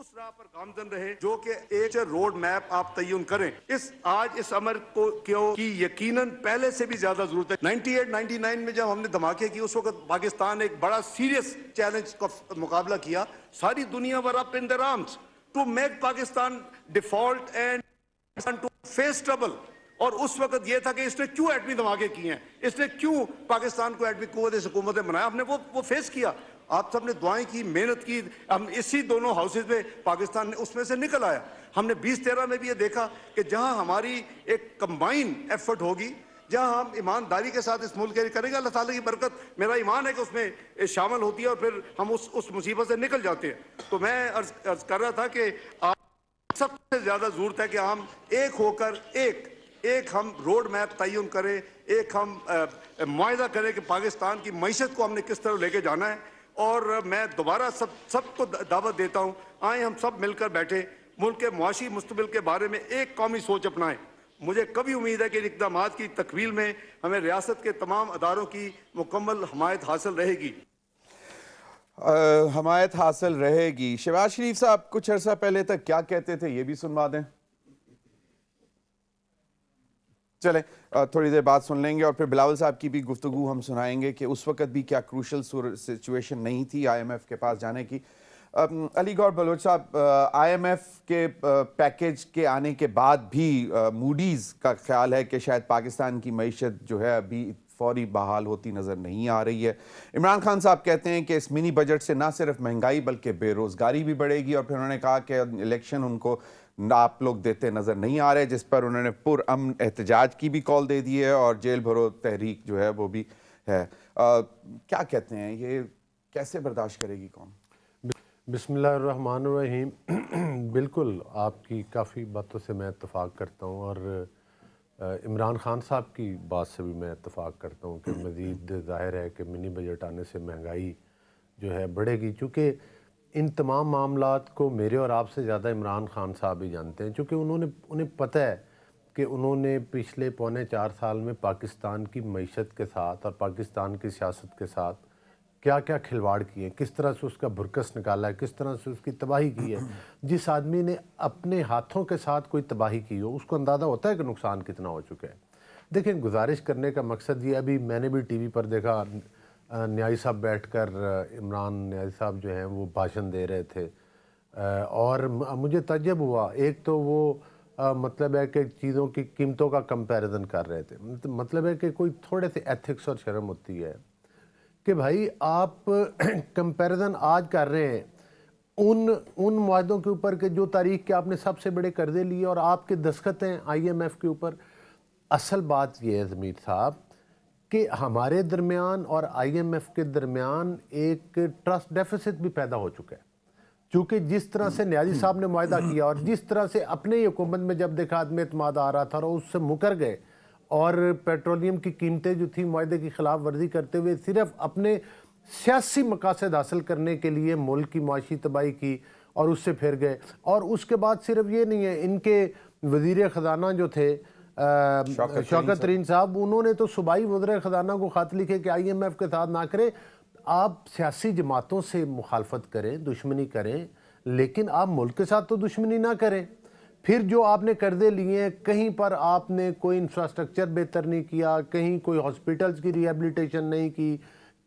اس راہ پر گامزن رہے جو کہ ایک روڈ میپ آپ تعین کریں. آج اس امر کی یقیناً پہلے سے بھی زیادہ ضرورت ہے. 98-99 میں جب ہم نے دھماکے کی اس وقت پاکستان نے ایک بڑا سیریس چیلنج کا مقابلہ کیا. ساری دنیا ور اپ ان their arms to make Pakistan default and to face trouble. اور اس وقت یہ تھا کہ اس نے کیوں ایٹمی دھماکے کیے ہیں, اس نے کیوں پاکستان کو ایٹمی قوت حکومت بنایا. ہم نے وہ فیس کیا. آپ سب نے دعائیں کی, محنت کی. ہم اسی دونوں ہاؤسز میں پاکستان اس میں سے نکل آیا. ہم نے 2013 میں بھی یہ دیکھا کہ جہاں ہماری ایک کمبائن ایفرٹ ہوگی, جہاں ہم ایمانداری کے ساتھ اس ملک کے لیے کریں گے, اللہ تعالیٰ کی برکت میرا ایمان ہے کہ اس میں شامل ہوتی ہے اور پھر ہم اس مصیبت سے نکل جاتے ہیں. تو میں عرض کر رہا تھا کہ آپ سب سے زیادہ ضرورت ہے کہ ہم ایک ہو کر ایک ہم روڈ میپ تعین کریں, ایک ہم معاہدہ کریں کہ پاکستان کی معیشت کو ہم نے کس طرح لے کے جانا ہے. اور میں دوبارہ سب کو دعوت دیتا ہوں, آئیں ہم سب مل کر بیٹھے, ملک کے معاشی مستقبل کے بارے میں ایک قومی سوچ اپنائیں. مجھے کبھی امید ہے کہ ان اقدامات کی تکمیل میں ہمیں ریاست کے تمام اداروں کی مکمل حمایت حاصل رہے گی. حمایت حاصل رہے گی. شہباز شریف صاحب کچھ عرصہ پہلے تک کیا کہتے تھے یہ بھی سنوا دیں. چلیں تھوڑی دیر بعد سن لیں گے اور پھر بلاول صاحب کی بھی گفتگو ہم سنائیں گے کہ اس وقت بھی کیا کروشل سچویشن نہیں تھی آئی ایم ایف کے پاس جانے کی. علی گور بلوچ صاحب, آئی ایم ایف کے پیکیج کے آنے کے بعد بھی موڈیز کا خیال ہے کہ شاید پاکستان کی معیشت جو ہے ابھی فوری بحال ہوتی نظر نہیں آ رہی ہے. عمران خان صاحب کہتے ہیں کہ اس منی بجٹ سے نہ صرف مہنگائی بلکہ بے روزگاری بھی بڑھے گی, اور پھر انہوں نے کہا کہ الیکشن ان کو آپ لوگ دیتے نظر نہیں آ رہے, جس پر انہوں نے پر امن احتجاج کی بھی کال دے دی ہے اور جیل بھرو تحریک جو ہے وہ بھی ہے. کیا کہتے ہیں, یہ کیسے برداشت کرے گی قوم؟ بسم اللہ الرحمن الرحیم. بالکل آپ کی کافی باتوں سے میں اتفاق کرتا ہوں, اور عمران خان صاحب کی بات سے بھی میں اتفاق کرتا ہوں کہ مزید ظاہر ہے کہ منی بجٹ آنے سے مہنگائی جو ہے بڑھے گی, چونکہ ان تمام معاملات کو میرے اور آپ سے زیادہ عمران خان صاحب ہی جانتے ہیں, چونکہ انہیں پتہ ہے کہ انہوں نے پچھلے 3.25 سال میں پاکستان کی معیشت کے ساتھ اور پاکستان کی سیاست کے ساتھ کیا کیا کھلواڑ کیے ہیں, کس طرح سے اس کا بھرکس نکالا ہے, کس طرح سے اس کی تباہی کی ہے. جس آدمی نے اپنے ہاتھوں کے ساتھ کوئی تباہی کی ہو اس کو اندازہ ہوتا ہے کہ نقصان کتنا ہو چکا ہے. دیکھیں, گزارش کرنے کا مقصد یہ, ابھی میں نے بھی ٹی وی پر دیکھا نیازی صاحب بیٹھ کر, عمران نیازی صاحب جو ہیں وہ بھاشن دے رہے تھے, اور مجھے تعجب ہوا. ایک تو وہ مطلب ہے کہ چیزوں کی قیمتوں کا کمپیریزن کر رہے تھے. مطلب ہے کہ کوئی تھوڑے سے ایتھکس اور شرم ہوتی ہے کہ بھائی آپ کمپیریزن آج کر رہے ہیں ان معاہدوں کے اوپر کہ جو تاریخ کے آپ نے سب سے بڑے قرضے لیے اور آپ کے دستخط ہیں آئی ایم ایف کے اوپر. اصل بات یہ ہے ضمیر صاحب کہ ہمارے درمیان اور آئی ایم ایف کے درمیان ایک ٹرسٹ ڈیفیسٹ بھی پیدا ہو چکا ہے, چونکہ جس طرح سے نیازی صاحب نے معاہدہ کیا اور جس طرح سے اپنے حکومت میں جب دیکھا عدم اعتماد آ رہا تھا اور اس سے مکر گئے, اور پیٹرولیم کی قیمتیں جو تھیں معاہدے کی خلاف ورزی کرتے ہوئے صرف اپنے سیاسی مقاصد حاصل کرنے کے لیے ملک کی معاشی تباہی کی اور اس سے پھر گئے. اور اس کے بعد صرف یہ نہیں ہے, ان کے وزیر خزانہ جو تھے شوکت ترین صاحب, انہوں نے تو صوبائی وزیر خزانہ کو خط لکھے کہ آئی ایم ایف کے ساتھ نہ کریں, آپ سیاسی جماعتوں سے مخالفت کریں, دشمنی کریں, لیکن آپ ملک کے ساتھ تو دشمنی نہ کریں. پھر جو آپ نے قرضے لیے ہیں, کہیں پر آپ نے کوئی انفراسٹرکچر بہتر نہیں کیا, کہیں کوئی ہاسپٹلز کی ریہیبلیٹیشن نہیں کی,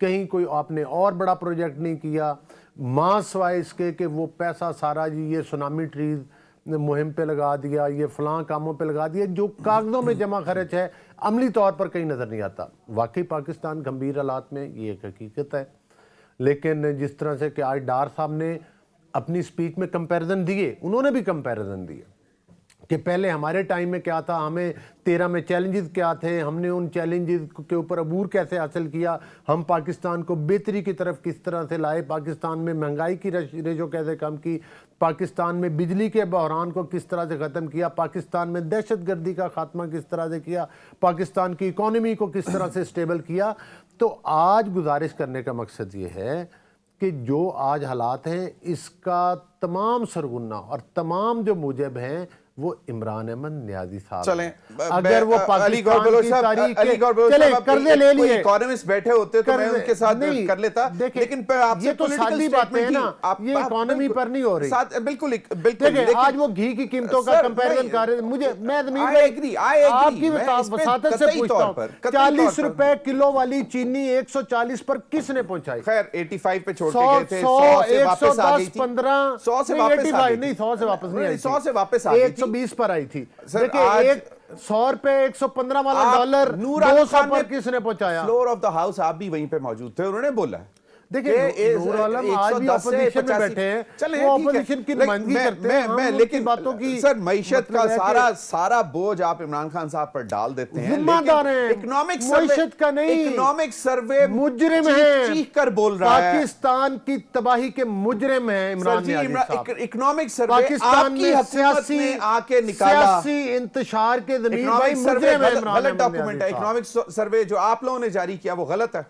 کہیں کوئی آپ نے اور بڑا پروجیکٹ نہیں کیا, ماں سوائے اس کے کہ وہ پیسہ سارا جی یہ سونامی ٹریز مہم پہ لگا دیا, یہ فلاں کاموں پہ لگا دیا, جو کاغذوں میں جمع خرچ ہے عملی طور پر کہیں نظر نہیں آتا. واقعی پاکستان گمبھیر حالات میں, یہ ایک حقیقت ہے. لیکن جس طرح سے کہ آج ڈار صاحب نے اپنی سپیچ میں کمپیریزن دیے, انہوں نے بھی کمپیریزن دیے کہ پہلے ہمارے ٹائم میں کیا تھا, ہمیں 13 میں چیلنجز کیا تھے, ہم نے ان چیلنجز کے اوپر عبور کیسے حاصل کیا, ہم پاکستان کو بہتری کی طرف کس طرح سے لائے, پاکستان میں مہنگائی کی ریشو کیسے کم کی, پاکستان میں بجلی کے بحران کو کس طرح سے ختم کیا, پاکستان میں دہشت گردی کا خاتمہ کس طرح سے کیا, پاکستان کی اکانومی کو کس طرح سے سٹیبل کیا. تو آج گزارش کرنے کا مقصد یہ ہے کہ جو آج حالات ہیں اس کا تمام سرغنہ اور تمام جو موجب ہیں وہ عمران احمد نیازی صاحب چلیں اگر وہ پاکستان کی تاریخ چلیں قرضے لے لیے اکانومسٹ بیٹھے ہوتے تو میں ان کے ساتھ کر لیتا، لیکن یہ تو سادی باتیں ہیں نا، یہ اکانومی پر نہیں ہو رہی. بالکل دیکھیں آج وہ گھی کی قیمتوں کا کمپیریزن کر رہے ہیں. مجھے میں آپ کی وساطت سے پوچھتا ہوں 40 روپے کلو والی چینی 140 پر کس نے پہنچائی؟ خیر 85 پہ چھوڑ کے گئے تھے، 100 سے واپس آ گئی تھی، 100 سے واپس آ گئی تھی، 100 سے واپس نہیں آئی، 100 سے واپس آ گئی تھی، 120 پر آئی تھی. دیکھیں 100 روپے 115 والا ڈالر 200 پر کس نے پہنچایا؟ فلور آف دا ہاؤس آپ بھی وہیں پہ موجود تھے، انہوں نے بولا ہے. دیکھیں نور عالم آج بھی اپوزیشن میں بیٹھے ہیں، وہ اپوزیشن کی نمائندگی کرتے ہیں، ہم ان کی باتوں کی سر معیشت کا سارا بوجھ آپ عمران خان صاحب پر ڈال دیتے ہیں، ذمہ دار ہیں معیشت کا نہیں، اکنامک سروے مجرم ہیں، چیخ کر بول رہا ہے پاکستان کی تباہی کے مجرم ہیں عمران نیازی صاحب. اکنامک سروے پاکستان میں سیاسی آ کے نکالا، سیاسی انتشار کے زمین بھائی مجرم ہے عمران غلط ڈاکومنٹ ہے. اکنامک سروے جو آپ لوگوں نے جاری کیا وہ غلط ہے،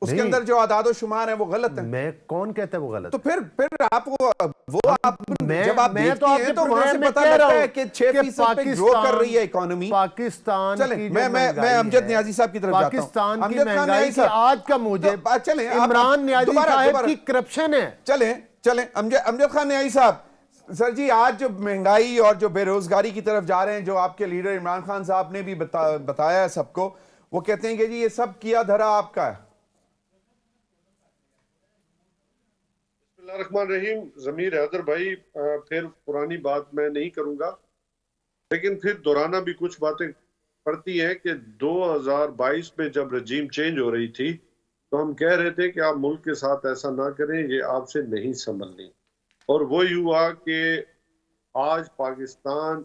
اس کے اندر جو اعداد و شمار ہیں وہ غلط ہیں. میں کون کہتا ہے وہ غلط؟ تو پھر آپ جب آپ دیکھتی ہیں تو وہاں سے پتہ لگتا ہے کہ 6% پہ گرو کر رہی ہے اکانومی پاکستان کی. میں امجد نیازی صاحب کی طرف جاتا ہوں. پاکستان کی مہنگائی کی آج کا موجب عمران نیازی صاحب کی کرپشن ہے. چلیں امجد خان نیازی صاحب، سر جی آج جو مہنگائی اور جو بے روزگاری کی طرف جا رہے ہیں، جو آپ کے لیڈر عمران خان صاحب نے بھی بتایا ہے سب کو، وہ کہتے ہیں کہ جی یہ سب کیا دھرا آپ کا ہے. بسم اللہ الرحمن الرحیم. ضمیر حیدر بھائی پھر پرانی بات میں نہیں کروں گا، لیکن پھر دہرانا بھی کچھ باتیں پڑتی ہیں کہ 2022 میں جب رجیم چینج ہو رہی تھی تو ہم کہہ رہے تھے کہ آپ ملک کے ساتھ ایسا نہ کریں، یہ آپ سے نہیں سنبھلنی، اور وہی ہوا کہ آج پاکستان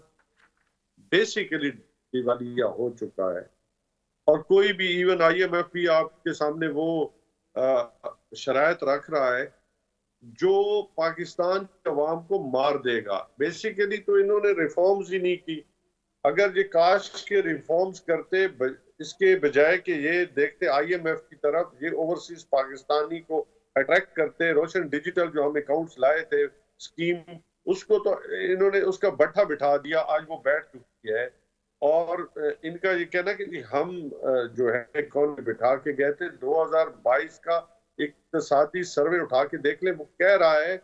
بیسیکلی دیوالیہ ہو چکا ہے، اور کوئی بھی ایون آئی ایم ایف بھی آپ کے سامنے وہ شرائط رکھ رہا ہے جو پاکستان کے عوام کو مار دے گا. بیسیکلی تو انہوں نے ریفارمز ہی نہیں کی. اگر یہ کاش کے ریفارمز کرتے، اس کے بجائے کہ یہ دیکھتے آئی ایم ایف کی طرف، یہ اوورسیز پاکستانی کو اٹریکٹ کرتے. روشن ڈیجیٹل جو ہم اکاؤنٹس لائے تھے اسکیم، اس کو تو انہوں نے اس کا بٹھا بٹھا دیا، آج وہ بیٹھ چکی ہے. اور ان کا یہ کہنا کہ ہم جو ہے کون بٹھا کے گئے تھے 2022 کا اقتصادی سروے اٹھا کے دیکھ لیں، وہ کہہ رہا ہے،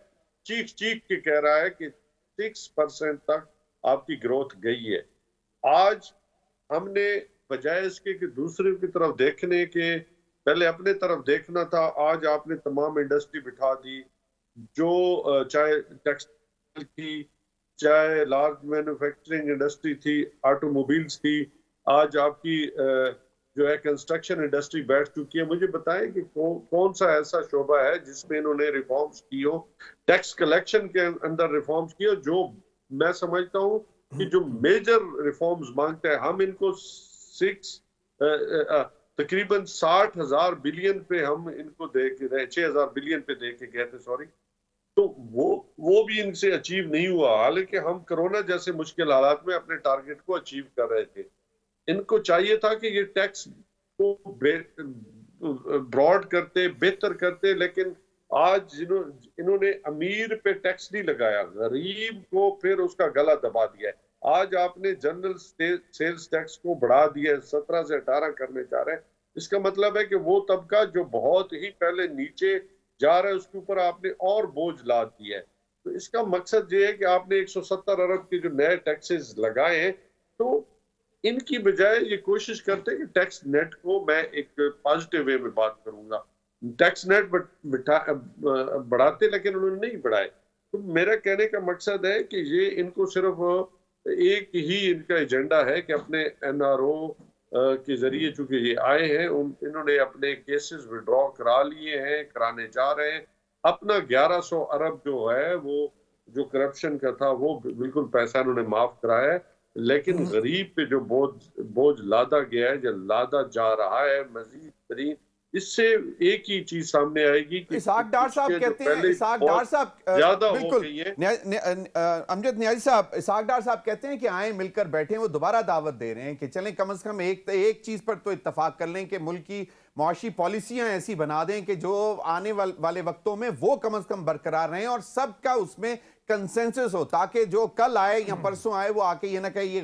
چیخ کے کہہ رہا ہے کہ 6% تک آپ کی گروتھ گئی ہے. آج ہم نے بجائے اس کے کہ دوسرے کی طرف دیکھنے کے پہلے اپنے طرف دیکھنا تھا. آج آپ نے تمام انڈسٹری بٹھا دی، جو چاہے ٹیکسٹائل تھی، چاہے لارج مینوفیکچرنگ انڈسٹری تھی، آٹو موبائلز تھی، آج آپ کی جو ہے کنسٹرکشن انڈسٹری بیٹھ چکی ہے. مجھے بتائیں کہ کون سا ایسا شعبہ ہے جس میں انہوں نے ریفارمز کی ہو، ٹیکس کلیکشن کے اندر ریفارمز کی ہو، جو میں سمجھتا ہوں کہ جو میجر ریفارمز مانگتے ہیں. ہم ان کو تقریباً 60,000 بلین پہ ہم ان کو دے کے رہے، 6,000 بلین پہ دے کے گئے تھے، سوری. تو وہ بھی ان سے اچیو نہیں ہوا، حالانکہ ہم کرونا جیسے مشکل حالات میں اپنے ٹارگٹ کو اچیو کر رہے تھے. ان کو چاہیے تھا کہ یہ ٹیکس کو براڈ کرتے، بہتر کرتے، لیکن آج انہوں نے امیر پہ ٹیکس نہیں لگایا، غریب کو پھر اس کا گلا دبا دیا ہے. آج آپ نے جنرل سیلز ٹیکس کو بڑھا دیا ہے، 17 سے 18 کرنے چاہ رہے ہیں. اس کا مطلب ہے کہ وہ طبقہ جو بہت ہی پہلے نیچے جا رہا ہے اس کے اوپر آپ نے اور بوجھ لا دیا ہے. تو اس کا مقصد یہ ہے کہ آپ نے 170 ارب کے جو نئے ٹیکسز لگائے ہیں، تو ان کی بجائے یہ کوشش کرتے کہ ٹیکس نیٹ کو، میں ایک پازیٹیو وے میں بات کروں گا، ٹیکس نیٹ بڑھاتے، لیکن انہوں نے نہیں بڑھائے. تو میرا کہنے کا مقصد ہے کہ یہ ان کو صرف ایک ہی ان کا ایجنڈا ہے کہ اپنے این آر او کے ذریعے چونکہ یہ آئے ہیں، انہوں نے اپنے کیسز وڈرا کرا لیے ہیں، کرانے جا رہے ہیں. اپنا 1100 ارب جو ہے وہ جو کرپشن کا تھا وہ بالکل پیسہ انہوں نے معاف کرایا ہے، لیکن غریب پہ جو بوجھ لادا گیا ہے، جو لادا جا رہا ہے مزید ترین، اس سے ایک ہی چیز سامنے آئے گی کہ اسحاق ڈار صاحب کہتے ہیں، اسحاق ڈار صاحب زیادہ ہو بالکل گئی ہے. امجد نیازی صاحب، اسحاق ڈار صاحب کہتے ہیں کہ آئیں مل کر بیٹھیں، وہ دوبارہ دعوت دے رہے ہیں کہ چلیں کم از کم ایک چیز پر تو اتفاق کر لیں کہ ملک کی معاشی پالیسیاں ایسی بنا دیں کہ جو آنے والے وقتوں میں وہ کم از کم برقرار رہیں اور سب کا اس میں کنسنسس ہو، تاکہ جو کل آئے یا پرسوں آئے وہ آ کے یہ نہ کہے یہ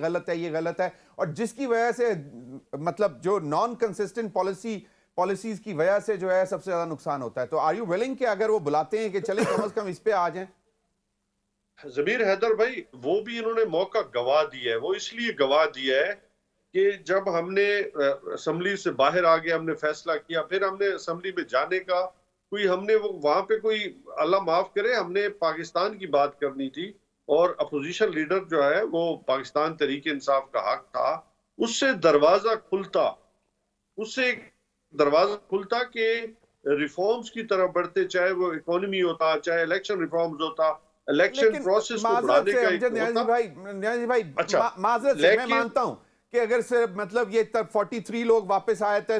غلط ہے، اور جس کی وجہ سے مطلب جو نان کنسسٹنٹ پالیسیز کی وجہ سے جو ہے سب سے زیادہ نقصان ہوتا ہے. تو آر یو ویلنگ کہ اگر وہ بلاتے ہیں کہ چلیں کم از کم اس پہ آ جائیں؟ ضمیر حیدر بھائی، وہ بھی انہوں نے موقع گوا دیا ہے. وہ اس لیے گوا دیا ہے کہ جب ہم نے اسمبلی سے باہر آگے ہم نے فیصلہ کیا، پھر ہم نے اسمبلی میں جانے کا ہم نے وہاں پہ کوئی اللہ معاف کرے، ہم نے پاکستان کی بات کرنی تھی اور اپوزیشن لیڈر جو ہے وہ پاکستان تحریک انصاف کا حق تھا. اس سے دروازہ کھلتا کہ ریفارمز کی طرف بڑھتے، چاہے وہ اکانومی ہوتا، چاہے الیکشن ریفارمز ہوتا، الیکشن پروسیس کو بڑھانے کا ایک ہوتا. نیازی بھائی معذرت سے میں مانتا ہوں کہ اگر صرف مطلب یہ 43 لوگ واپس آئے تھے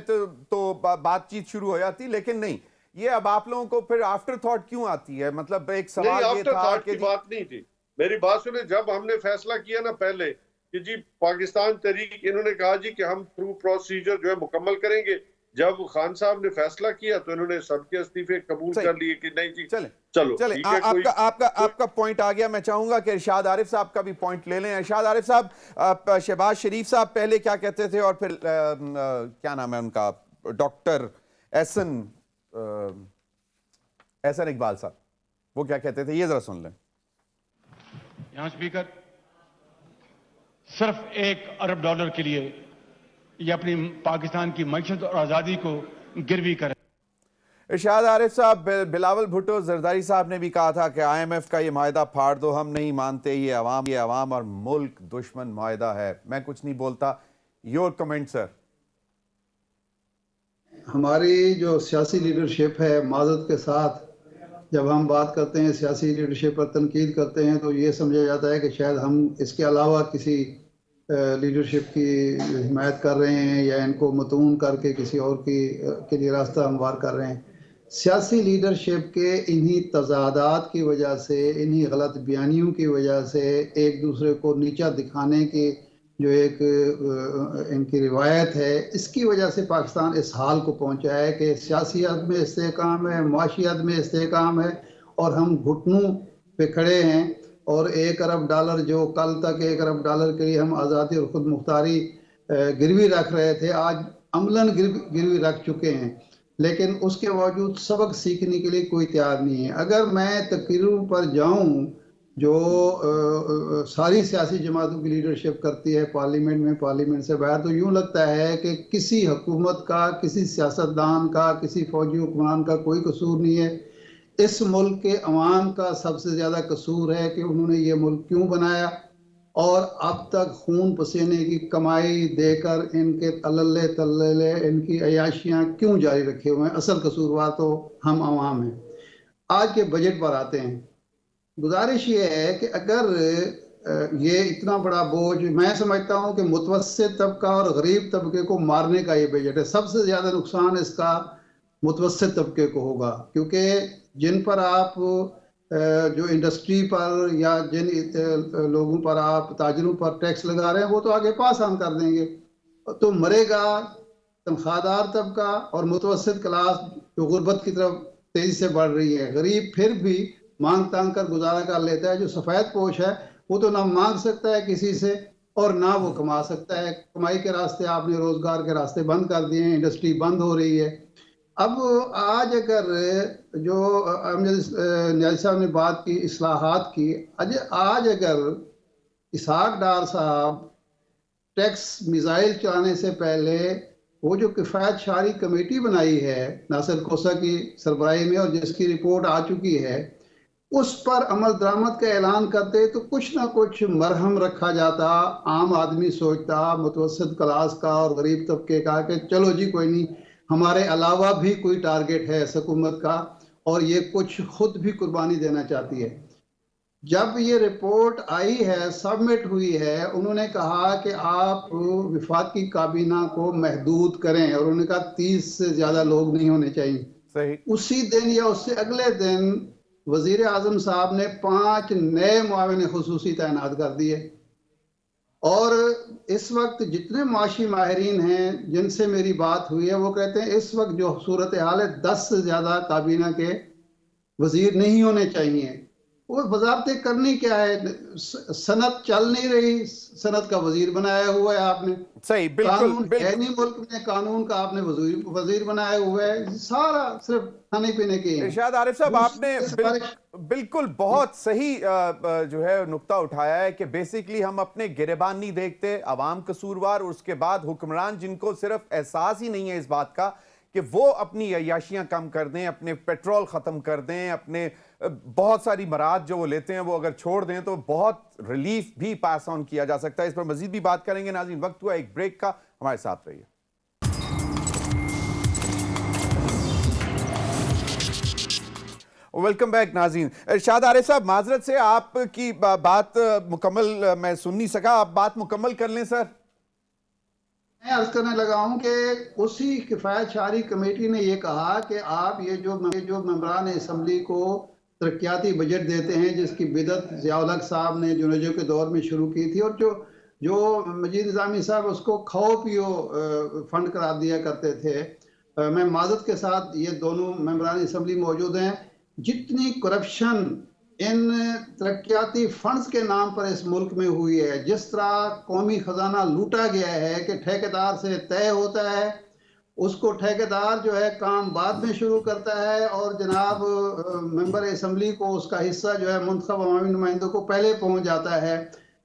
تو بات چیت شروع ہو جاتی، لیکن نہیں، یہ اب آپ لوگوں کو پھر آفٹر تھاٹ کیوں آتی ہے؟ مطلب ایک سوال یہ تھا کہ بات نہیں تھی، میری بات سنیں. جب ہم نے فیصلہ کیا نا پہلے کہ جی پاکستان تحریک، انہوں نے کہا جی کہ ہم تھرو پروسیجر جو ہے مکمل کریں گے. جب خان صاحب نے فیصلہ کیا تو انہوں نے سب کے استعفے قبول کر لیے کہ نہیں جی چلو آپ کا پوائنٹ آ گیا. میں چاہوں گا کہ ارشاد عارف صاحب کا بھی پوائنٹ لے لیں. ارشاد عارف صاحب، شہباز شریف صاحب پہلے کیا کہتے تھے اور پھر کیا نام ہے ان کا، ڈاکٹر احسن اقبال صاحب، وہ کیا کہتے تھے، یہ ذرا سن لیں. یہاں اسپیکر صرف $1 ارب کے لیے یہ اپنی پاکستان کی معیشت اور آزادی کو گروی کرے. ارشاد عارف صاحب، بلاول بھٹو زرداری صاحب نے بھی کہا تھا کہ IMF کا یہ معاہدہ پھاڑ دو، ہم نہیں مانتے، یہ عوام اور ملک دشمن معاہدہ ہے. میں کچھ نہیں بولتا. یور کمنٹ سر. ہماری جو سیاسی لیڈرشپ ہے، معذرت کے ساتھ جب ہم بات کرتے ہیں سیاسی لیڈرشپ پر تنقید کرتے ہیں تو یہ سمجھا جاتا ہے کہ شاید ہم اس کے علاوہ کسی لیڈرشپ کی حمایت کر رہے ہیں یا ان کو متون کر کے کسی اور کے لیے راستہ ہموار کر رہے ہیں. سیاسی لیڈرشپ کے انہی تضادات کی وجہ سے، انہی غلط بیانیوں کی وجہ سے، ایک دوسرے کو نیچا دکھانے کی جو ایک ان کی روایت ہے، اس کی وجہ سے پاکستان اس حال کو پہنچا ہے کہ سیاسیت میں استحکام ہے، معاشیت میں استحکام ہے، اور ہم گھٹنوں پہ کھڑے ہیں. اور $1 ارب جو کل تک $1 ارب کے لیے ہم آزادی اور خود مختاری گروی رکھ رہے تھے، آج عملاً گروی رکھ چکے ہیں. لیکن اس کے باوجود سبق سیکھنے کے لیے کوئی تیار نہیں ہے. اگر میں تقریروں پر جاؤں جو ساری سیاسی جماعتوں کی لیڈرشپ کرتی ہے پارلیمنٹ میں، پارلیمنٹ سے باہر، تو یوں لگتا ہے کہ کسی حکومت کا، کسی سیاستدان کا، کسی فوجی حکمران کا کوئی قصور نہیں ہے. اس ملک کے عوام کا سب سے زیادہ قصور ہے کہ انہوں نے یہ ملک کیوں بنایا، اور اب تک خون پسینے کی کمائی دے کر ان کے تللے تللے ان کی عیاشیاں کیوں جاری رکھے ہوئے ہیں. اصل قصوروار تو ہم عوام ہیں. آج کے بجٹ پر آتے ہیں. گزارش یہ ہے کہ اگر یہ اتنا بڑا بوجھ، میں سمجھتا ہوں کہ متوسط طبقہ اور غریب طبقے کو مارنے کا یہ بجٹ ہے. سب سے زیادہ نقصان اس کا متوسط طبقے کو ہوگا، کیونکہ جن پر آپ جو انڈسٹری پر یا جن لوگوں پر آپ تاجروں پر ٹیکس لگا رہے ہیں وہ تو آگے پاس آن کر دیں گے، تو مرے گا تنخواہ دار طبقہ اور متوسط کلاس جو غربت کی طرف تیزی سے بڑھ رہی ہے. غریب پھر بھی مانگ تانگ کر گزارا کر لیتا ہے. جو سفید پوش ہے وہ تو نہ مانگ سکتا ہے کسی سے اور نہ وہ کما سکتا ہے. کمائی کے راستے آپ نے، روزگار کے راستے بند کر دیے ہیں، انڈسٹری بند ہو رہی ہے. اب آج اگر جو نیازی صاحب نے بات کی اصلاحات کی، آج اگر اسحاق ڈار صاحب ٹیکس میزائل چلانے سے پہلے وہ جو کفایت شعاری کمیٹی بنائی ہے ناصر کوسہ کی سربراہی میں اور جس کی رپورٹ آ چکی ہے، اس پر عمل درآمد کا اعلان کرتے تو کچھ نہ کچھ مرہم رکھا جاتا. عام آدمی سوچتا، متوسط کلاس کا اور غریب طبقے کا، کہ چلو جی کوئی نہیں، ہمارے علاوہ بھی کوئی ٹارگٹ ہے اس حکومت کا اور یہ کچھ خود بھی قربانی دینا چاہتی ہے. جب یہ رپورٹ آئی ہے، سبمٹ ہوئی ہے، انہوں نے کہا کہ آپ وفاقی کابینہ کو محدود کریں، اور انہوں نے کہا 30 سے زیادہ لوگ نہیں ہونے چاہیے۔ صحیح۔ اسی دن یا اس سے اگلے دن وزیر اعظم صاحب نے 5 نئے معاون خصوصی تعینات کر دیے، اور اس وقت جتنے معاشی ماہرین ہیں جن سے میری بات ہوئی ہے وہ کہتے ہیں اس وقت جو صورتحال ہے 10 سے زیادہ کابینہ کے وزیر نہیں ہونے چاہیے۔ وہ وزارتیں کرنی کیا ہے؟ صنعت چل نہیں رہی، صنعت کا وزیر بنایا ہوا ہے آپ نے، صحیح، بالکل قانون ہے بالکل نہیں ملک میں، قانون کا آپ نے وزیر بنایا ہوا ہے، سارا صرف کھانے پینے کے ہیں۔ ارشاد عارف صاحب، آپ نے بالکل بہت صحیح جو ہے نقطہ اٹھایا ہے کہ بیسیکلی ہم اپنے گریبان نہیں دیکھتے، عوام قصوروار، اور اس کے بعد حکمران جن کو صرف احساس ہی نہیں ہے اس بات کا کہ وہ اپنی عیاشیاں کم کر دیں، اپنے پیٹرول ختم کر دیں، اپنے بہت ساری مراد جو وہ لیتے ہیں وہ اگر چھوڑ دیں تو بہت ریلیف بھی پاس آن کیا جا سکتا ہے۔ اس پر مزید بھی بات کریں گے۔ ناظرین، وقت ہوا ایک بریک کا، ہمارے ساتھ رہیے۔ ویلکم بیک ناظرین۔ ارشاد عارف صاحب، معذرت سے آپ کی بات مکمل میں سن نہیں سکا، آپ بات مکمل کر لیں سر۔ میں عرض کرنے لگا ہوں کہ اسی کفایت شعاری کمیٹی نے یہ کہا کہ آپ یہ جو ممبران اسمبلی کو ترقیاتی بجٹ دیتے ہیں، جس کی بدعت ضیاء الحق صاحب نے جنیجو کے دور میں شروع کی تھی، اور جو مجید نظامی صاحب اس کو کھاؤ پیو فنڈ قرار دیا کرتے تھے، میں معذرت کے ساتھ یہ دونوں ممبران اسمبلی موجود ہیں، جتنی کرپشن ان ترقیاتی فنڈز کے نام پر اس ملک میں ہوئی ہے، جس طرح قومی خزانہ لوٹا گیا ہے کہ ٹھیکیدار سے طے ہوتا ہے، اس کو ٹھیکیدار جو ہے کام بعد میں شروع کرتا ہے، اور جناب ممبر اسمبلی کو اس کا حصہ جو ہے منتخب عوامی نمائندوں کو پہلے پہنچ جاتا ہے۔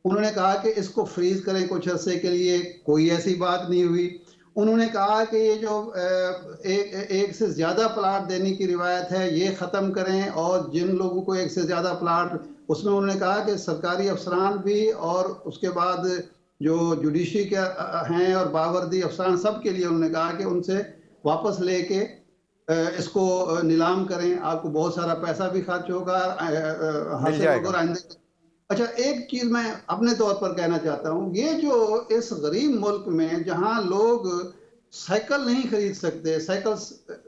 انہوں نے کہا کہ اس کو فریز کریں کچھ عرصے کے لیے، کوئی ایسی بات نہیں ہوئی۔ انہوں نے کہا کہ یہ جو ایک سے زیادہ پلاٹ دینے کی روایت ہے یہ ختم کریں، اور جن لوگوں کو ایک سے زیادہ پلاٹ، اس میں انہوں نے کہا کہ سرکاری افسران بھی اور اس کے بعد جو جوڈیشری کے ہیں اور باوردی افسران، سب کے لیے انہوں نے کہا کہ ان سے واپس لے کے اس کو نیلام کریں، آپ کو بہت سارا پیسہ بھی خرچ ہوگا، حاصل ہوگا آئندہ۔ اچھا، ایک چیز میں اپنے طور پر کہنا چاہتا ہوں، یہ جو اس غریب ملک میں جہاں لوگ سائیکل نہیں خرید سکتے، سائیکل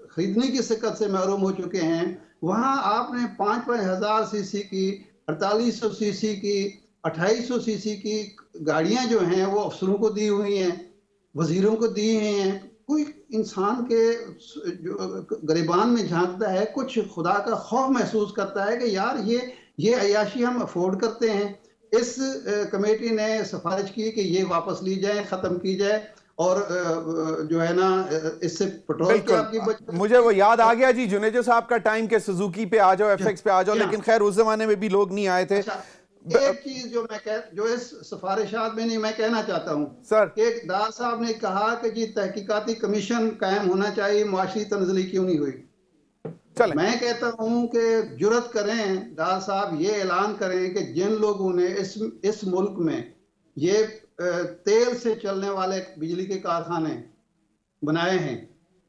خریدنے کی شکل سے محروم ہو چکے ہیں، وہاں آپ نے 5,000 سی سی کی، 4800 سی سی کی، 2800 سی سی کی گاڑیاں جو ہیں وہ افسروں کو دی ہوئی ہیں، وزیروں کو دی ہوئی ہیں۔ کوئی انسان کے گریبان میں جھانکتا ہے، کچھ خدا کا خوف محسوس کرتا ہے کہ یار یہ عیاشی ہم افورڈ کرتے ہیں۔ اس کمیٹی نے سفارش کی کہ یہ واپس لی جائے، ختم کی جائے، اور جو ہے نا اس سے پٹرول کی آپ کی بچت۔ مجھے وہ یاد آ گیا جی جنیجو صاحب کا ٹائم کے سزوکی پہ آ جاؤ، ایف ایکس پہ آ جاؤ، لیکن خیر اس زمانے میں بھی لوگ نہیں آئے تھے۔ ایک چیز جو اس سفارشات میں نہیں، میں کہنا چاہتا ہوں کہ ڈار صاحب نے کہا کہ جی تحقیقاتی کمیشن قائم ہونا چاہیے، معاشی تنزلی کیوں نہیں ہوئی؟ میں کہتا ہوں کہ جرت کریں ڈار صاحب، یہ اعلان کریں کہ جن لوگوں نے اس ملک میں یہ تیل سے چلنے والے بجلی کے کارخانے بنائے ہیں،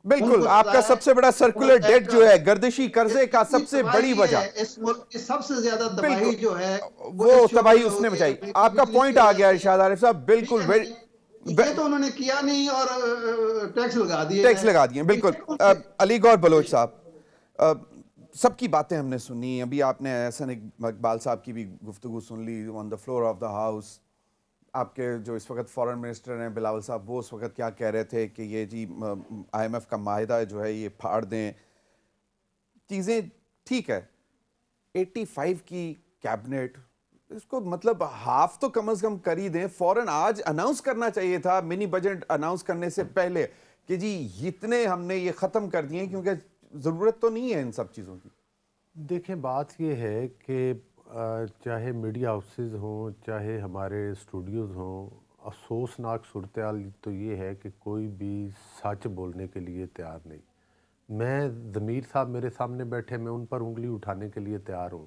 بالکل آپ کا سب سے بڑا سرکولر ڈیٹ جو ہے، گردشی قرضے کا سب سے بڑی وجہ، اس ملک کی سب سے زیادہ تباہی جو ہے وہ تباہی اس نے بچائی۔ آپ کا پوائنٹ آ گیا ارشاد عارف صاحب، بالکل یہ تو انہوں نے کیا نہیں اور ٹیکس لگا دیے، بالکل۔ علی گور بلوچ صاحب، سب کی باتیں ہم نے سنی، ابھی آپ نے احسن اقبال صاحب کی بھی گفتگو سن لی on the floor of the house. آپ کے جو اس وقت فورن منسٹر ہیں بلاول صاحب، وہ اس وقت کیا کہہ رہے تھے کہ یہ جی آئی ایم ایف کا معاہدہ جو ہے یہ پھاڑ دیں، چیزیں ٹھیک ہے۔ 85 کی کیبنٹ، اس کو مطلب ہاف تو کم از کم کر ہی دیں، فوراً آج اناؤنس کرنا چاہیے تھا منی بجٹ اناؤنس کرنے سے پہلے کہ جی اتنے ہم نے یہ ختم کر دیے، کیونکہ ضرورت تو نہیں ہے ان سب چیزوں کی۔ دیکھیں بات یہ ہے کہ چاہے میڈیا ہاؤسز ہوں، چاہے ہمارے اسٹوڈیوز ہوں، افسوسناک صورتحال تو یہ ہے کہ کوئی بھی سچ بولنے کے لیے تیار نہیں۔ میں ضمیر صاحب میرے سامنے بیٹھے، میں ان پر انگلی اٹھانے کے لیے تیار ہوں۔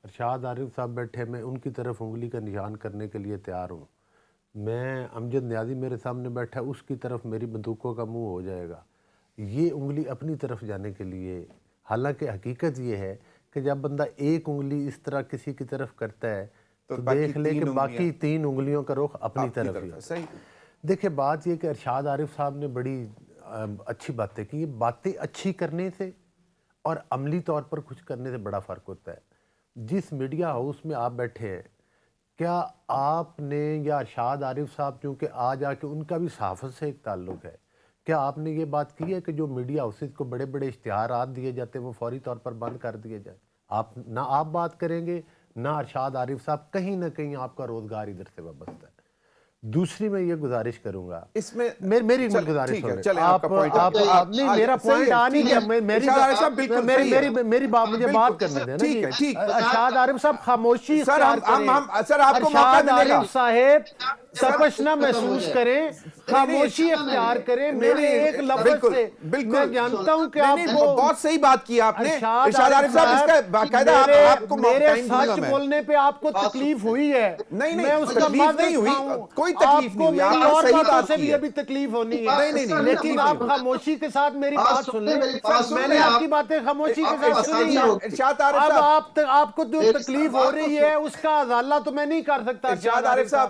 ارشاد عارف صاحب بیٹھے، میں ان کی طرف انگلی کا نشان کرنے کے لیے تیار ہوں۔ میں امجد نیازی میرے سامنے بیٹھا، اس کی طرف میری بندوقوں کا منہ ہو جائے گا۔ یہ انگلی اپنی طرف جانے کے لیے، حالانکہ حقیقت یہ ہے کہ جب بندہ ایک انگلی اس طرح کسی کی طرف کرتا ہے تو باقی دیکھ لے کہ تین باقی 3 انگلیوں کا رخ اپنی طرف ہی ہے۔ صحیح۔ دیکھیں بات یہ کہ ارشاد عارف صاحب نے بڑی اچھی باتیں کی، باتیں اچھی کرنے سے اور عملی طور پر کچھ کرنے سے بڑا فرق ہوتا ہے۔ جس میڈیا ہاؤس میں آپ بیٹھے ہیں، کیا آپ نے یا ارشاد عارف صاحب چونکہ آج آ کے ان کا بھی صحافت سے ایک تعلق ہے، کیا آپ نے یہ بات کی ہے کہ جو میڈیا ہاؤسز کو بڑے بڑے اشتہارات دیے جاتے ہیں وہ فوری طور پر بند کر دیے جائیں؟ نہ آپ بات کریں گے نہ ارشاد عارف صاحب، کہیں نہ کہیں آپ کا روزگار ادھر سے وابستہ ہے۔ دوسری میں یہ گزارش کروں گا، اس میں میری گزارش ٹھیک ہے، ہوگی، چلیں آپ کا پوائنٹ نہیں میرا پوائنٹ آ نہیں گیا، میری بات مجھے بات کرنے دیں نا جی۔ ٹھیک ہے، ارشاد عارف صاحب خاموشی سر اختیار کریں، سر آپ کو موقع ارشاد ملے گا، عارف صاحب تپش نہ محسوس کریں، خاموشی اختیار کریں، میرے ایک لفظ سے میں جانتا ہوں کہ آپ کو بہت صحیح بات کی آپ نے ارشاد عارف صاحب، اس کا باقاعدہ آپ کو میرے ٹائم دوں گا سچ میں۔ بولنے پہ آپ کو تکلیف ہوئی ہے، نہیں میں اس کا تکلیف نہیں ہوئی، کوئی تکلیف نہیں ہوئی، آپ آپ کو نے اور صحیح باتوں بات سے کی بھی ہے۔ ابھی تکلیف ہونی ہے، نہیں، لیکن آپ خاموشی کے ساتھ میری بات سن لیں، میں نے آپ کی باتیں خاموشی کے ساتھ سنی ہیں۔ ارشاد عارف اب صاحب، آپ کو جو تکلیف ہو رہی ہے اس کا ازالہ تو میں نہیں کر سکتا۔ ارشاد عارف صاحب،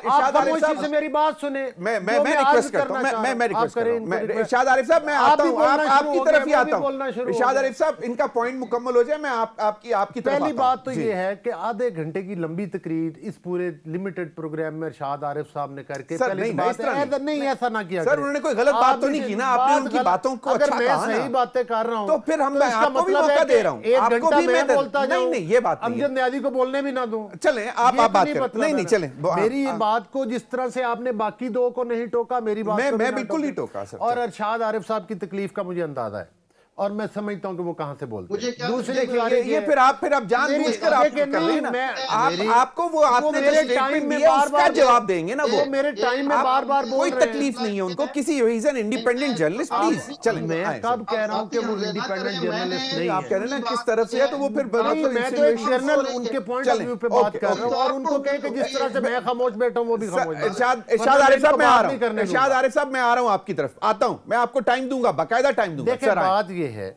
آپ خاموشی سے میری بات سنیں، میں ریکویسٹ کرتا ہوں، میں ریکویسٹ کرتا ہوں، ارشاد عارف صاحب میں آتا ہوں، آپ کی طرف ہی آتا ہوں، ارشاد عارف صاحب ان کا پوائنٹ مکمل ہو جائے میں آپ کی طرف آتا ہوں۔ پہلی بات تو یہ ہے کہ آدھے گھنٹے کی لمبی تقریر اس پورے لمیٹڈ پروگرام میں ارشاد عارف صاحب نے کر کے پہلی بات نہیں ایسا نہ کیا سر انہوں نے کوئی غلط بات تو نہیں کی نا، آپ نے ان کی باتوں کو اچھا کہا نا۔ اگر میں صحیح باتیں کر رہا ہوں تو پھر ہم آپ کو بھی موقع دے رہا ہوں، ایک گھنٹہ میں بولتا جاؤں، نہیں یہ بات نہیں ہے، امجد نیازی کو بولنے بھی نہ دوں، چلیں آپ بات کریں، نہیں چلیں، میری بات کو جس طرح سے آپ نے باقی دو کو نہیں ٹوکا میری بات کو میں بالکل نہیں ٹوکا سر۔ اور ارشاد عارف صاحب کی تکلیف کا مجھے اندازہ ہے اور میں سمجھتا ہوں کہ وہ کہاں سے بولتے ہیں۔ دوسرے یہ پھر آپ جان بوجھ کر آپ کر رہے ہیں نا، آپ کو وہ آپ نے جو سٹیٹمنٹ دی ہے اس کا جواب دیں گے نا، وہ میرے ٹائم میں بار بار بول کوئی رہے ہیں۔ تکلیف نہیں ہے ان کو کسی، he is an independent journalist, please چلیں۔ میں کب کہہ رہا ہوں کہ وہ انڈیپینڈنٹ جرنلسٹ نہیں آپ کہہ رہے ہیں نا کس طرف سے ہے تو وہ پھر میں تو ایک جرنل ان کے پوائنٹ آف ویو پہ بات کر رہا ہوں اور ان کو کہیں کہ جس طرح سے میں خاموش بیٹھا ہوں وہ بھی خاموش بیٹھا ہوں۔ ارشاد عارف صاحب میں آ رہا ہوں، ارشاد عارف صاحب میں آ رہا ہوں آپ کی طرف، آتا ہوں، میں آپ کو ٹائم دوں گا، باقاعدہ ٹائم دوں گا۔ دیکھیں بات یہ ہے،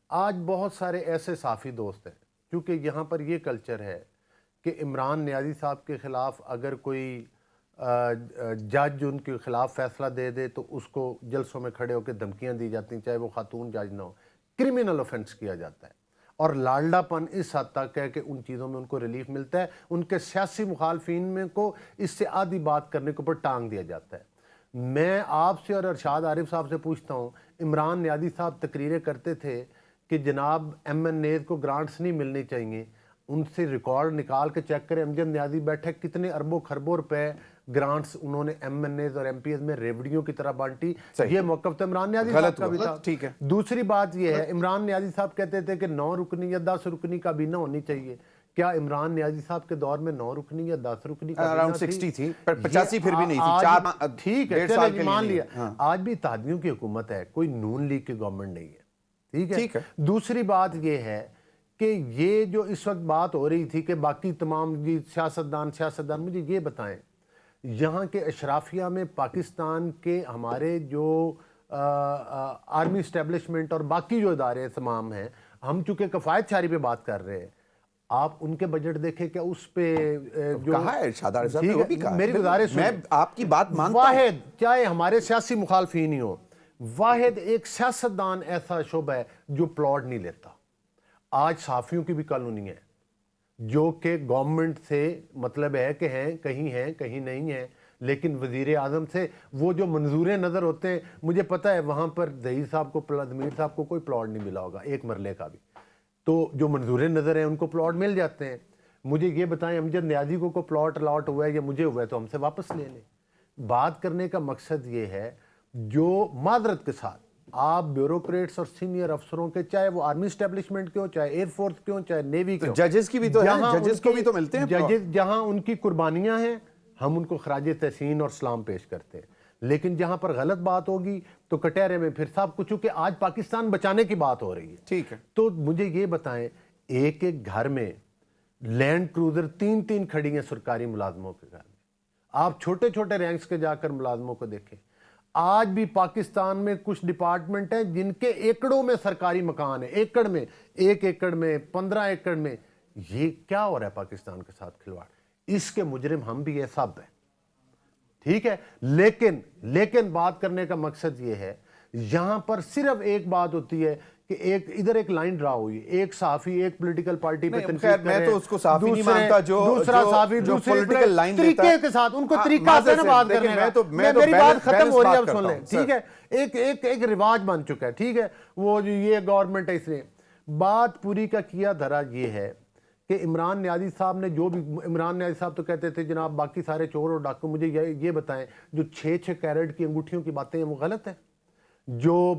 آج بہت سارے ایسے صحافی دوست ہیں کیونکہ یہاں پر یہ کلچر ہے کہ عمران نیازی صاحب کے خلاف اگر کوئی جج ان کے خلاف فیصلہ دے دے تو اس کو جلسوں میں کھڑے ہو کے دھمکیاں دی جاتی ہیں، چاہے وہ خاتون جج نہ ہو، کرمنل آفینس کیا جاتا ہے اور لالڈا پن اس حد تک ہے کہ ان چیزوں میں ان کو ریلیف ملتا ہے، ان کے سیاسی مخالفین میں کو اس سے آدھی بات کرنے کے اوپر ٹانگ دیا جاتا ہے۔ میں آپ سے اور ارشاد عارف صاحب سے پوچھتا ہوں، عمران نیازی صاحب تقریریں کرتے تھے کہ جناب ایم این ایز کو گرانٹس نہیں ملنی چاہیے، ان سے ریکارڈ نکال کے چیک کریں، امجد نیازی بیٹھے کتنے اربوں خربوں روپے گرانٹس انہوں نے ایم این ایز اور ایم پی ایز میں ریوڑیوں کی طرح بانٹی، یہ موقف تو عمران نیازی صاحب کا بھی تھا۔ ٹھیک ہے، دوسری بات یہ ہے، عمران نیازی صاحب کہتے تھے کہ 9 رکنی یا 10 رکنی کابینہ ہونی چاہیے، کیا عمران نیازی صاحب کے دور میں 9 رکنی یا 10 رکنی کابینہ اراؤنڈ 60 تھی، 85 پھر بھی نہیں تھی، ٹھیک ہے چلے مان لیا، آج بھی اتحادیوں کی حکومت ہے، کوئی نون لیگ کی گورنمنٹ نہیں ہے، ٹھیک ہے۔ دوسری بات یہ ہے کہ یہ جو اس وقت بات ہو رہی تھی کہ باقی تمام سیاستدان مجھے یہ بتائیں، یہاں کے اشرافیہ میں پاکستان کے ہمارے جو آرمی اسٹیبلشمنٹ اور باقی جو ادارے تمام ہیں، ہم چونکہ کفایت شاری پہ بات کر رہے ہیں، آپ ان کے بجٹ دیکھیں کہ اس پہ جو کہا ہے ارشاد عارف صاحب نے وہ بھی کہا ہے، میری گزارش میں آپ کی بات مانتا ہوں، واحد چاہے ہمارے سیاسی مخالفین ہی ہوں، واحد ایک سیاستدان ایسا شعبہ ہے جو پلاٹ نہیں لیتا۔ آج صحافیوں کی بھی کالونی ہے جو کہ گورنمنٹ سے مطلب ہے کہ ہیں کہیں نہیں ہیں، لیکن وزیر اعظم سے وہ جو منظوریں نظر ہوتے ہیں، مجھے پتہ ہے وہاں پر ظہیر صاحب کو ضمیر صاحب کو کوئی پلاٹ نہیں ملا ہوگا ایک مرلے کا بھی، تو جو منظوریں نظر ہیں ان کو پلاٹ مل جاتے ہیں۔ مجھے یہ بتائیں امجد نیازی کو پلاٹ الاٹ ہوا ہے یا مجھے ہوا ہے تو ہم سے واپس لے لیں۔ بات کرنے کا مقصد یہ ہے، جو معذرت کے ساتھ آپ بیوروکریٹس اور سینئر افسروں کے، چاہے وہ آرمی اسٹیبلشمنٹ کے ہوں، چاہے ایئر فورس کے ہوں، چاہے نیوی کے ہوں، ججز کی بھی تو ہیں، ججز کو بھی تو ملتے ہیں، ججز جہاں ان کی قربانیاں ہیں ہم ان کو خراج تحسین اور سلام پیش کرتے ہیں، لیکن جہاں پر غلط بات ہوگی تو کٹہرے میں پھر صاحب کچھ، کہ آج پاکستان بچانے کی بات ہو رہی ہے، ٹھیک ہے، تو مجھے یہ بتائیں، ایک گھر میں لینڈ کروزر 3 کھڑی ہیں سرکاری ملازموں کے گھر میں، آپ چھوٹے رینکس کے جا کر ملازموں کو دیکھیں، آج بھی پاکستان میں کچھ ڈپارٹمنٹ ہیں جن کے ایکڑوں میں سرکاری مکان ہیں، ایکڑ میں، 1 ایکڑ میں، 15 ایکڑ میں. یہ کیا ہو رہا ہے پاکستان کے ساتھ کھلواڑ؟ اس کے مجرم ہم بھی ہیں، سب ہیں، ٹھیک ہے. لیکن بات کرنے کا مقصد یہ ہے، یہاں پر صرف ایک بات ہوتی ہے کہ ادھر ایک لائن ڈرا ہوئی، ایک صحافی ایک پولیٹیکل پارٹی پہ تنقید کر رہے ہیں، میں تو اس کو صحافی نہیں مانتا دوسرا صحافی جو دوسرے پولیٹیکل لائن طریقے کے ساتھ، ان کو طریقہ آتا ہے نا بات کرنے کا. میری بات ختم ہو رہی ہے، اب سن لیں، ٹھیک ہے. ایک رواج بن چکا ہے، ٹھیک ہے. وہ یہ گورنمنٹ ہے، اس نے بات پوری کا کیا دھرا یہ ہے کہ عمران نیازی صاحب نے جو بھی، عمران نیازی صاحب تو کہتے تھے جناب باقی سارے چور اور ڈاکو، مجھے یہ بتائیں جو 6 کیرٹ کی انگوٹھیوں کی باتیں ہیں وہ غلط ہے؟ جو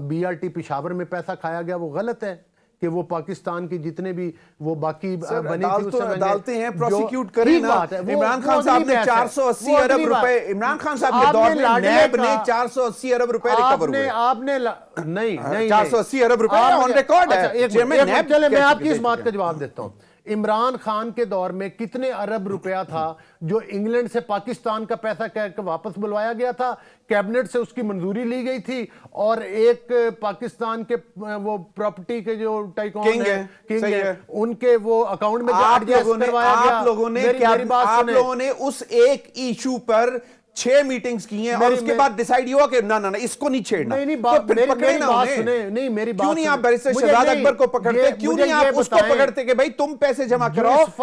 بی آر ٹی پشاور میں پیسہ کھایا گیا وہ غلط ہے کہ وہ پاکستان کی جتنے بھی وہ باقی بنی تھی عدالتیں ہیں، پروسیکیوٹ کریں نا. عمران خان صاحب نے 480 ارب روپے، عمران خان صاحب کے دور میں نیب نے 480 ارب روپے ریکور ہوئے. آپ نے نہیں 480 ارب روپے آن ریکارڈ ہے. چلے میں آپ کی اس بات کا جواب دیتا ہوں. عمران خان کے دور میں کتنے ارب روپیہ تھا جو انگلینڈ سے پاکستان کا پیسہ کہہ کے واپس بلوایا گیا تھا، کیبنٹ سے اس کی منظوری لی گئی تھی، اور ایک پاکستان کے وہ پراپرٹی کے جو ٹائکون کنگ ہیں ان کے وہ اکاؤنٹ میں آپ لوگوں نے اس ایک ایشو پر 6 میٹنگز کی ہیں اور اس کے بعد ڈیسائیڈ ہوا کہ نہ اس کو نہیں چھیڑنا. میری بات سنیں. کیوں نہیں آپ بیرسٹر شہزاد اکبر کو پکڑتے؟ کیوں نہیں آپ اس کو پکڑتے کہ بھائی تم پیسے جمع کراؤ؟ جس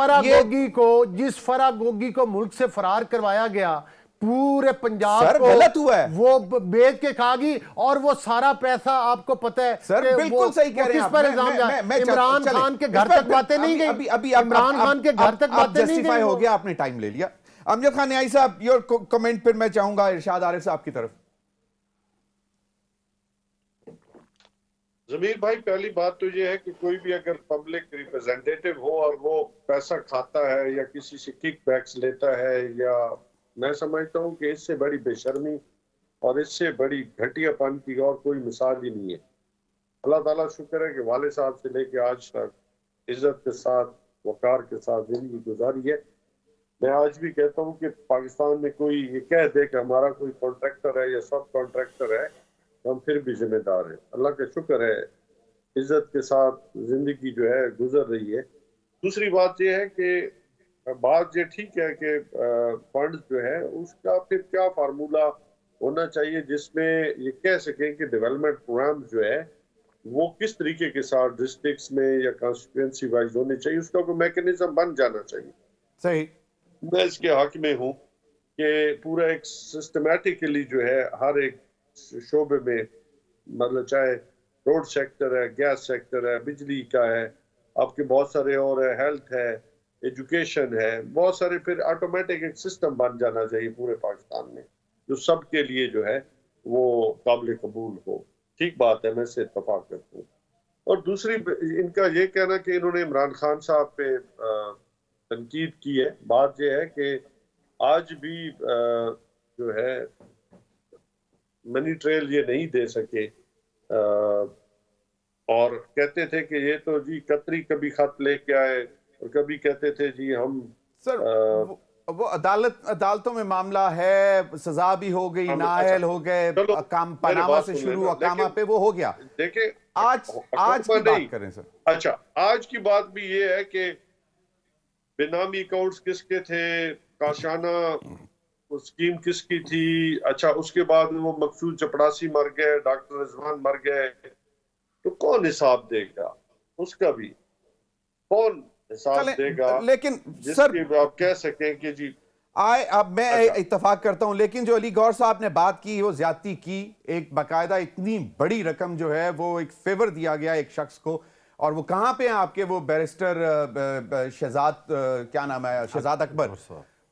فرا گوگی کو ملک سے فرار کروایا گیا، پورے پنجاب کو غلط ہوا ہے، وہ بیچ کے کھا گئی، اور وہ سارا پیسہ آپ کو پتہ ہے سر بالکل صحیح کہہ رہے ہیں کس پر الزام جائے. عمران خان کے گھر تک باتیں نہیں گئی، عمران خان کے گھر تک باتیں نہیں گئی. ہو گیا، آپ نے ٹائم لے لیا. امجد خان نیازی صاحب یور کمنٹ، پھر میں چاہوں گا ارشاد عارف صاحب کی طرف. ضمیر بھائی، پہلی بات تو یہ ہے کہ کوئی بھی اگر پبلک ریپرزینٹیٹیو ہو اور وہ پیسہ کھاتا ہے یا کسی سے کک بیکس لیتا ہے، یا میں سمجھتا ہوں کہ اس سے بڑی بے شرمی اور اس سے بڑی گھٹیا پن کی اور کوئی مثال ہی نہیں ہے. اللہ تعالیٰ شکر ہے کہ والد صاحب سے لے کے آج تک عزت کے ساتھ، وقار کے ساتھ زندگی گزاری ہے. میں آج بھی کہتا ہوں کہ پاکستان میں کوئی یہ کہہ دے کہ ہمارا کوئی کانٹریکٹر ہے یا سب کانٹریکٹر ہے، ہم پھر بھی ذمہ دار ہیں. اللہ کا شکر ہے عزت کے ساتھ زندگی جو ہے گزر رہی ہے. دوسری بات یہ ہے کہ بات یہ ٹھیک ہے کہ فنڈ جو ہے اس کا پھر کیا فارمولہ ہونا چاہیے جس میں یہ کہہ سکیں کہ ڈیولپمنٹ پروگرام جو ہے وہ کس طریقے کے ساتھ ڈسٹرکٹس میں یا کانسٹیٹوئنسی وائز ہونے چاہیے، اس کا کوئی میکنزم بن جانا چاہیے. صحیح، میں اس کے حق میں ہوں کہ پورا ایک سسٹمیٹکلی جو ہے ہر ایک شعبے میں، مطلب چاہے روڈ سیکٹر ہے، گیس سیکٹر ہے، بجلی کا ہے، آپ کے بہت سارے اور ہے، ہیلتھ ہے، ایجوکیشن ہے، بہت سارے، پھر آٹومیٹک ایک سسٹم بن جانا چاہیے پورے پاکستان میں جو سب کے لیے جو ہے وہ قابل قبول ہو. ٹھیک بات ہے، میں اس سے اتفاق کرتا ہوں. اور دوسری ان کا یہ کہنا کہ انہوں نے عمران خان صاحب پہ تنقید کی ہے، بات یہ ہے کہ آج بھی جو ہے منی ٹریل یہ نہیں دے سکے، اور کہتے تھے کہ یہ تو جی قطری کبھی خط لے کے آئے اور کبھی کہتے تھے جی ہم سر وہ عدالتوں میں معاملہ ہے، سزا بھی ہو گئی، نااہل ہو گئے، پاناما سے شروع اقامہ پہ وہ ہو گیا. دیکھیں آج کی بات کریں سر. اچھا، آج کی بات بھی یہ ہے کہ بے نامی اکاؤنٹس کس کے تھے، کاشانہ اسکیم کس کی تھی. اچھا، اس کے بعد وہ مقصود چپڑاسی مر گئے، ڈاکٹر رضوان مر گئے، تو کون حساب دے گا اس کا بھی؟ کون حساب دے گا؟ لیکن جس سر کی آپ کہہ سکیں کہ جی اب میں اتفاق کرتا ہوں، لیکن جو علی گور صاحب نے بات کی وہ زیادتی کی. ایک باقاعدہ اتنی بڑی رقم جو ہے وہ ایک فیور دیا گیا ایک شخص کو، اور وہ کہاں پہ ہیں آپ کے وہ بیرسٹر شہزاد، کیا نام ہے، شہزاد اکبر.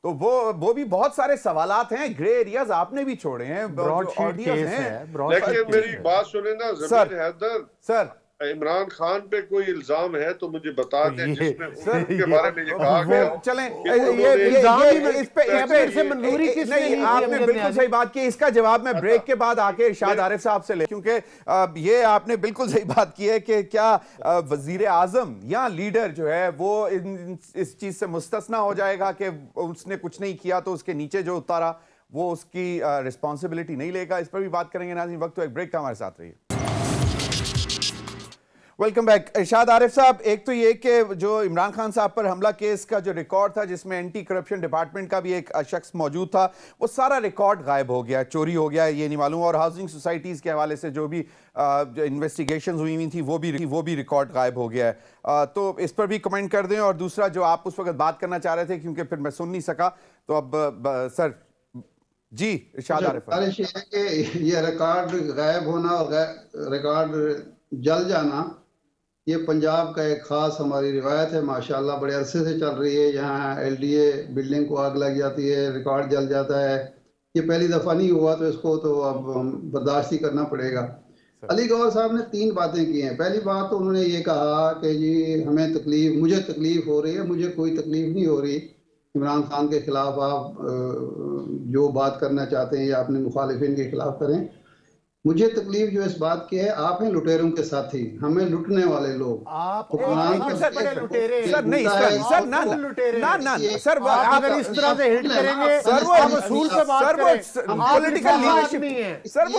تو وہ بھی بہت سارے سوالات ہیں، گرے ایریاز آپ نے بھی چھوڑے ہیں، لیکن میری بات سنیں نا ضمیر حیدر، سر عمران خان پہ کوئی الزام ہے تو مجھے بتا دیں جس میں ان کے بارے میں یہ کہا گیا ہو. چلیں آپ نے بالکل صحیح بات کی. اس کا جواب میں بریک کے بعد آ کے ارشاد عارف صاحب سے لے، کیونکہ یہ آپ نے بالکل صحیح بات کی ہے کہ کیا وزیر اعظم یا لیڈر جو ہے وہ اس چیز سے مستثنا ہو جائے گا کہ اس نے کچھ نہیں کیا تو اس کے نیچے جو اتارا وہ اس کی رسپانسبلٹی نہیں لے گا. اس پر بھی بات کریں گے ناظرین. وقت تو ایک بریک کا ہمارے ساتھ رہیے. Welcome back. ارشاد عارف صاحب, ایک تو یہ کہ جو عمران خان صاحب پر حملہ کیس کا جو ریکارڈ تھا جس میں اینٹی کرپشن ڈپارٹمنٹ کا بھی ایک شخص موجود تھا, وہ سارا ریکارڈ غائب ہو گیا, چوری ہو گیا, یہ نہیں معلوم. اور ہاؤسنگ سوسائٹیز کے حوالے سے جو بھی انویسٹیگیشنز ہوئی تھیں وہ بھی ریکارڈ غائب ہو گیا ہے. تو اس پر بھی کمنٹ کر دیں. اور دوسرا جو آپ اس وقت بات کرنا چاہ رہے تھے کیونکہ پھر میں سن نہیں سکا, تو اب سر جی ارشاد عارف. یہ ریکارڈ غائب ہونا اور ریکارڈ جل جانا یہ پنجاب کا ایک خاص ہماری روایت ہے, ماشاءاللہ بڑے عرصے سے چل رہی ہے. یہاں ایل ڈی اے بلڈنگ کو آگ لگ جاتی ہے, ریکارڈ جل جاتا ہے. یہ پہلی دفعہ نہیں ہوا تو اس کو تو اب برداشت ہی کرنا پڑے گا. علی گور صاحب نے 3 باتیں کی ہیں. پہلی بات تو انہوں نے یہ کہا کہ جی مجھے تکلیف ہو رہی ہے. مجھے کوئی تکلیف نہیں ہو رہی. عمران خان کے خلاف آپ جو بات کرنا چاہتے ہیں یا اپنے مخالفین کے خلاف کریں. مجھے تکلیف جو اس بات کی ہے, آپ ہیں لٹیروں کے ساتھی, ہمیں لٹنے والے لوگ.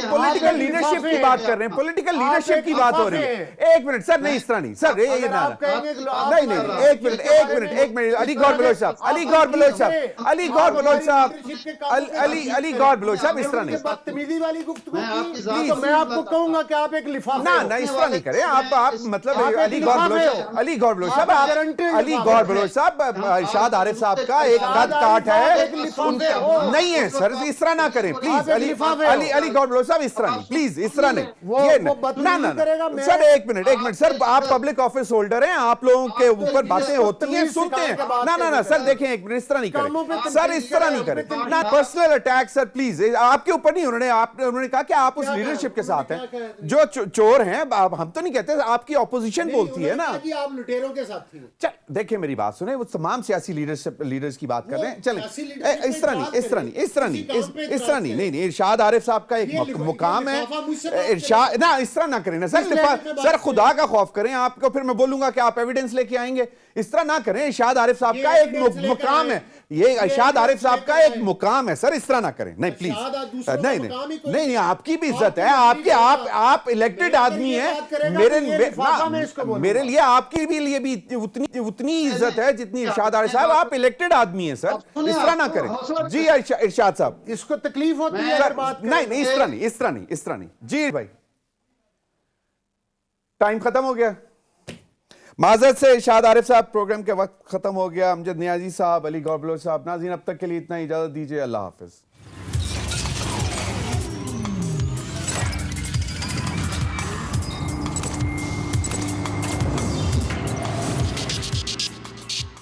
پولیٹیکل لیڈرشپ کی بات کر رہے ہیں, پولیٹیکل لیڈرشپ کی بات ہو رہی ہے. ایک منٹ سر, نہیں اس طرح نہیں سر, ایک منٹ علی گور بلوچ صاحب, علی گور بلوچ صاحب اس طرح نہیں. تو میں آپ کو کہوں گا کہ آپ ایک لفافے نہ اس طرح نہیں کریں آپ مطلب علی گور بلوچ صاحب ارشاد عارف صاحب کا ایک قد کاٹ ہے, نہیں ہے سر, اس طرح نہ کریں پلیز. علی گور بلوچ صاحب اس طرح نہیں, پلیز اس طرح نہیں. سر ایک منٹ سر, آپ پبلک آفس ہولڈر ہیں, آپ لوگوں کے اوپر باتیں ہوتی ہیں, سنتے ہیں. نہ سر دیکھیں ایک منٹ, اس طرح نہیں کریں سر, اس طرح نہیں کریں. نہ پرسنل اٹیک سر پلیز, آپ کے اوپر نہیں. انہوں نے کہا کہ آپ اس لیڈرشپ کے ساتھ ہیں جو چور ہیں. ہم تو نہیں کہتے, آپ کی اپوزیشن بولتی ہے نا. آپ لٹیروں کے ساتھ تھے. دیکھیں میری بات سنیں, وہ تمام سیاسی لیڈرز کی بات کر رہے ہیں. چلیں اس طرح نہیں. ارشاد عارف صاحب کا ایک مقام ہے. ارشاد نہ اس طرح نہ کریں نا سر, خدا کا خوف کریں. آپ کو پھر میں بولوں گا کہ آپ ایویڈنس لے کے آئیں گے. اس طرح نہ کریں. ارشاد عارف صاحب کا ایک مقام ہے, یہ ارشاد عارف صاحب کا ایک مقام ہے سر, اس طرح نہ کریں. نہیں پلیز, نہیں آپ کی بھی عزت ہے, آپ الیکٹڈ آدمی ہیں. میرے لیے آپ کی بھی لیے بھی اتنی عزت ہے جتنی ارشاد عارف صاحب. آپ الیکٹڈ آدمی ہیں سر, اس طرح نہ کریں. جی ارشاد صاحب, اس کو تکلیف ہوتی ہے نہیں اس طرح نہیں. جی بھائی ٹائم ختم ہو گیا, معذرت سے. ارشاد عارف صاحب پروگرام کے وقت ختم ہو گیا. امجد نیازی صاحب, علی گور بلوچ صاحب, ناظرین اب تک کے لیے اتنا, اجازت دیجیے. اللہ حافظ.